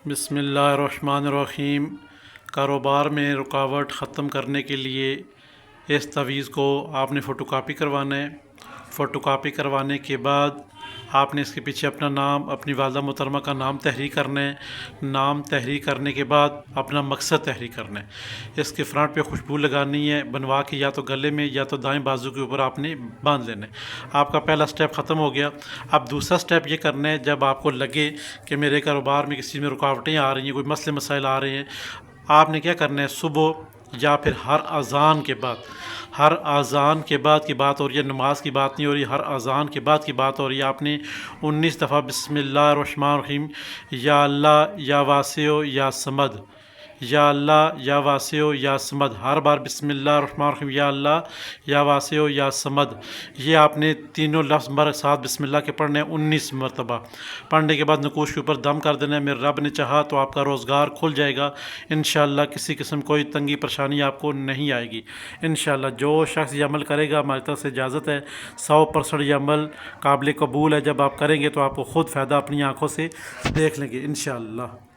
بسم اللہ الرحمن الرحیم۔ کاروبار میں رکاوٹ ختم کرنے کے لیے اس تعویذ کو آپ نے فوٹو کاپی کروانا ہے۔ فوٹو کاپی کروانے کے بعد آپ نے اس کے پیچھے اپنا نام، اپنی والدہ محترمہ کا نام تحریر کرنا ہے۔ نام تحریر کرنے کے بعد اپنا مقصد تحریر کرنا ہے۔ اس کے فرنٹ پہ خوشبو لگانی ہے، بنوا کے یا تو گلے میں یا تو دائیں بازو کے اوپر آپ نے باندھ لینا ہے۔ آپ کا پہلا سٹیپ ختم ہو گیا۔ اب دوسرا سٹیپ یہ کرنا ہے، جب آپ کو لگے کہ میرے کاروبار میں کسی میں رکاوٹیں آ رہی ہیں، کوئی مسئلے مسائل آ رہے ہیں، آپ نے کیا کرنا ہے، صبح یا پھر ہر اذان کے بعد، ہر اذان کے بعد کی بات ہو رہی ہے، نماز کی بات نہیں ہو رہی، ہر اذان کے بعد کی بات ہو رہی ہے، آپ نے 19 دفعہ بسم اللہ الرحمن الرحیم، یا اللہ یا واسع یا صمد، یا اللہ یا واسع یا صمد، ہر بار بسم اللہ الرحمن الرحیم، یا اللہ یا واسع یا صمد، یہ آپ نے تینوں لفظ بر ساتھ بسم اللہ کے پڑھنے ہیں 19 مرتبہ۔ پڑھنے کے بعد نقوش کے اوپر دم کر دینا ہے۔ میرے رب نے چاہا تو آپ کا روزگار کھل جائے گا انشاءاللہ، کسی قسم کوئی تنگی پریشانی آپ کو نہیں آئے گی انشاءاللہ۔ جو شخص یہ عمل کرے گا، ہماری طرف سے اجازت ہے، 100% یہ عمل قابل قبول ہے۔ جب آپ کریں گے تو آپ کو خود فائدہ اپنی آنکھوں سے دیکھ لیں گے انشاءاللہ۔